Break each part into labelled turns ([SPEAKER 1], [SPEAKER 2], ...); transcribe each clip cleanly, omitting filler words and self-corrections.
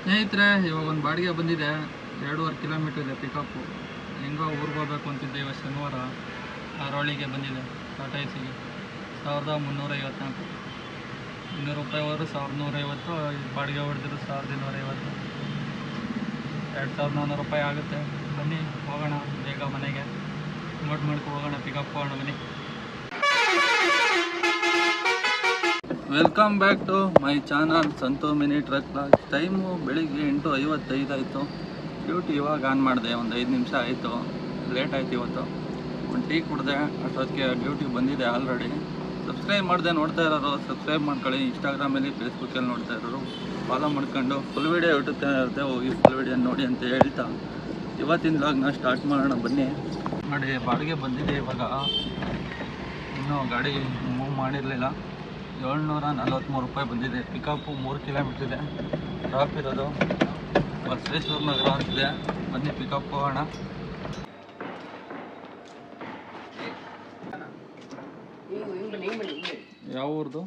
[SPEAKER 1] ಸ್ನೇಹಿತರೆ, ಇವಾಗ ಒಂದು ಬಾಡಿಗೆ ಬಂದಿದೆ. 2.5 ಕಿಲೋಮೀಟರ್ ಇದೆ ಪಿಕಪ್ಪು. ಹೆಂಗೋ ಊರಿಗೆ ಹೋಗ್ಬೇಕು ಅಂತಿದ್ದೆ. ಇವತ್ತು ಶನಿವಾರ ಆರೋಳಿಗೆ ಬಂದಿದೆ. ಟಾಟಾ ಎಸಿಗೆ 1354. 200 ರೂಪಾಯಿ ಹೋದ್ರೆ 1150. ಬಾಡಿಗೆ ಹೊಡೆದಿರೋ 1250. 2400 ರೂಪಾಯಿ ಆಗುತ್ತೆ. ಬನ್ನಿ ಹೋಗೋಣ ಬೇಗ ಮನೆಗೆ. ನೋಟ್ ಮಾಡ್ಕೊ ಹೋಗೋಣ, ಪಿಕಪ್ ಹೋಗೋಣ ಬನ್ನಿ. Welcome back to my channel Santhu mini truck blog. Time ಬೆಳಿಗ್ಗೆ 8:55 ಆಯಿತು. ಡ್ಯೂಟಿ ಇವಾಗ ಆನ್ ಮಾಡಿದೆ. ಒಂದು 5 ನಿಮಿಷ ಆಯಿತು. ಲೇಟ್ ಆಯ್ತು ಇವತ್ತು. ಒಂದು ಟೀ ಕುಡಿದೆ. ಅಷ್ಟೊತ್ತಿಗೆ ಡ್ಯೂಟಿಗೆ ಬಂದಿದೆ ಆಲ್ರೆಡಿ. ಸಬ್ಸ್ಕ್ರೈಬ್ ಮಾಡಿದೆ ನೋಡ್ತಾ ಇರೋರು ಸಬ್ಸ್ಕ್ರೈಬ್ ಮಾಡ್ಕೊಳ್ಳಿ. ಇನ್ಸ್ಟಾಗ್ರಾಮಲ್ಲಿ ಫೇಸ್ಬುಕ್ಕಲ್ಲಿ ನೋಡ್ತಾ ಇರೋರು ಫಾಲೋ ಮಾಡ್ಕೊಂಡು ಫುಲ್ ವೀಡಿಯೋ ಯೂಟ್ಯೂಬ್ ಇರುತ್ತೆ, ಹೋಗಿ ಫುಲ್ ವೀಡಿಯೋ ನೋಡಿ ಅಂತ ಹೇಳ್ತಾ ಇವತ್ತಿನ ವ್ಲಾಗ್ನ ಸ್ಟಾರ್ಟ್ ಮಾಡೋಣ ಬನ್ನಿ. ನೋಡಿ, ಬಾಡಿಗೆ ಬಂದಿದೆ ಇವಾಗ. ಇನ್ನೂ ಗಾಡಿ ಮೂವ್ ಮಾಡಿರಲಿಲ್ಲ. 743 ರೂಪಾಯಿ ಬಂದಿದೆ. ಪಿಕಪ್ಪು 3 ಕಿಲೋಮೀಟ್ರ್ ಇದೆ. ಡ್ರಾಪ್ ಇರೋದು ಬಸವೇಶ್ವರ ನಗರ ಅಂತಿದೆ. ಬನ್ನಿ ಪಿಕಪ್ ಹೋಗೋಣ. ಯಾವ ಊರ್ದು?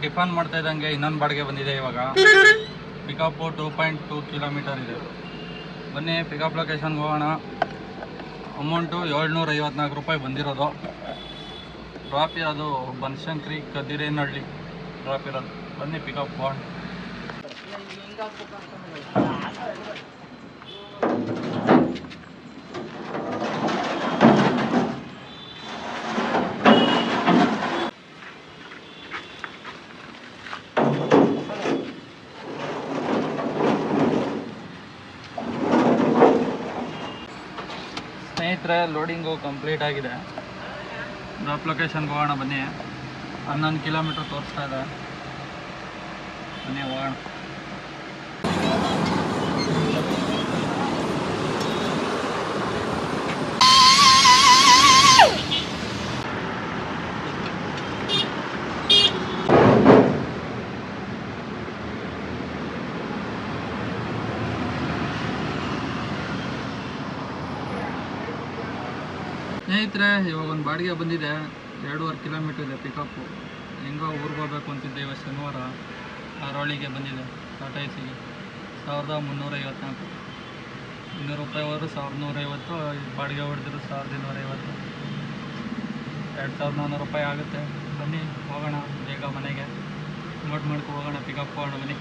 [SPEAKER 1] ಟಿಫನ್ ಮಾಡ್ತಾ ಇದ್ದಂಗೆ ಇನ್ನೊಂದು ಬಾಡಿಗೆ ಬಂದಿದೆ ಇವಾಗ. ಪಿಕಪ್ಪು 2.2 ಕಿಲೋಮೀಟರ್ ಇದೆ. ಬನ್ನಿ ಪಿಕಪ್ ಲೊಕೇಶನ್ಗೆ ಹೋಗೋಣ. ಅಮೌಂಟು 754 ರೂಪಾಯಿ ಬಂದಿರೋದು. ಡ್ರಾಪ್ ಇರೋದು ಬನಶಂಕರಿ ಕದಿರೇನಹಳ್ಳಿ ಡ್ರಾಪ್ ಇರೋದು. ಬನ್ನಿ ಪಿಕಪ್ ಹೋಗೋಣ. ಸ್ನೇಹಿತರೆ, ಲೋಡಿಂಗು ಕಂಪ್ಲೀಟ್ ಆಗಿದೆ. ಡ್ರಾಪ್ ಲೊಕೇಶನ್ಗೆ ಹೋಗೋಣ ಬನ್ನಿ. 11 ಕಿಲೋಮೀಟರ್ ತೋರಿಸ್ತಾ ಇದೆ. ಬನ್ನಿ ಹೋಗೋಣ. ಸ್ನೇಹಿತರೆ, ಇವಾಗ ಒಂದು ಬಾಡಿಗೆ ಬಂದಿದೆ. 2.5 ಕಿಲೋಮೀಟರ್ ಇದೆ ಪಿಕಪ್ಪು. ಹೆಂಗೋ ಊರಿಗೆ ಹೋಗ್ಬೇಕು ಅಂತಿದ್ದೆ. ಇವತ್ತು ಶನಿವಾರ ಆರೋಳಿಗೆ ಬಂದಿದೆ. ಟಾಟಾ ಎಸಿಗೆ 1354. 200 ರೂಪಾಯಿ ಹೋದ್ರೆ 1150. ಬಾಡಿಗೆ ಹೊಡೆದಿರೋ 1250. 2400 ರೂಪಾಯಿ ಆಗುತ್ತೆ. ಬನ್ನಿ ಹೋಗೋಣ ಬೇಗ ಮನೆಗೆ. ನೋಟ್ ಮಾಡ್ಕೊ ಹೋಗೋಣ, ಪಿಕಪ್ ಹೋಗೋಣ ಬನ್ನಿ.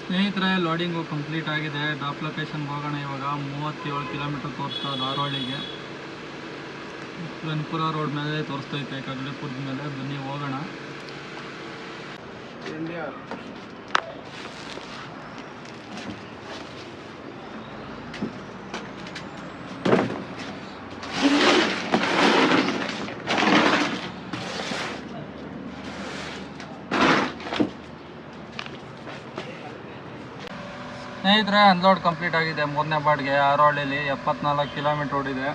[SPEAKER 1] ಸ್ನೇಹಿತರೆ, ಲೋಡಿಂಗು ಕಂಪ್ಲೀಟ್ ಆಗಿದೆ. ಡ್ರಾಪ್ ಲೊಕೇಶನ್ಗೆ ಹೋಗೋಣ ಇವಾಗ. 37 ಕಿಲೋಮೀಟರ್ ತೋರಿಸ್ತಾ ಇದೆ ಆರೋಳಿಗೆ. ಗನ್ಪುರ ರೋಡ್ ಮೇಲೆ ತೋರಿಸ್ತೈತೆ, ಕಗ್ಲಿಪುರದ ಮೇಲೆ. ಬನ್ನಿ ಹೋಗೋಣ. ಸ್ನೇಹಿತರೆ, ಅನ್ಲೋಡ್ ಕಂಪ್ಲೀಟ್ ಆಗಿದೆ. 3ನೇ ಬಾಡಿಗೆ ಆರೋಳಿಲಿ 74 ಕಿಲೋಮೀಟ್ರ್ ಓಡಿದೆ.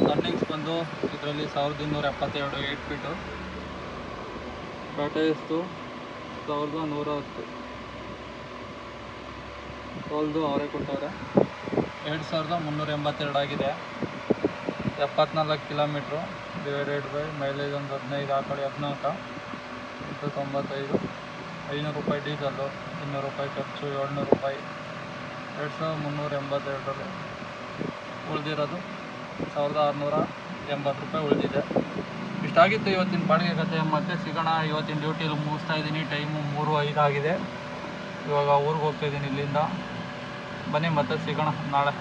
[SPEAKER 1] ರನ್ನಿಂಗ್ಸ್ ಬಂದು ಇದರಲ್ಲಿ 1272 8 ಫೀಟು. ಟಾಟಾ ಎಸ್ದು 1110. ಟೋಲ್ದು ಅವರೇ ಕೊಟ್ಟವ್ರೆ. 2382 ಆಗಿದೆ. 74 ಕಿಲೋಮೀಟ್ರು ಡಿವೈಡೆಡ್ ಬೈ ಮೈಲೇಜ್ ಒಂದು 15 ಹಾಕೊಳ್ಳಿ. 14 95. 500 ರೂಪಾಯಿ ಡೀಸಲ್ಲು, 200 ರೂಪಾಯಿ ಖರ್ಚು, 700 ರೂಪಾಯಿ. 2382 ಉಳಿದಿರೋದು 1680 ರೂಪಾಯಿ ಉಳಿದಿದೆ. ಇಷ್ಟಾಗಿತ್ತು ಇವತ್ತಿನ ಬಾಡಿಗೆ ಕತೆ. ಮತ್ತೆ ಸಿಗೋಣ. ಇವತ್ತಿನ ಡ್ಯೂಟಿಲಿ ಮುಗಿಸ್ತಾ ಇದ್ದೀನಿ. ಟೈಮು 3:05 ಆಗಿದೆ. ಇವಾಗ ಊರಿಗೆ ಹೋಗ್ತಾಯಿದ್ದೀನಿ ಇಲ್ಲಿಂದ. ಬನ್ನಿ ಮತ್ತೆ ಸಿಗೋಣ ನಾಳೆ.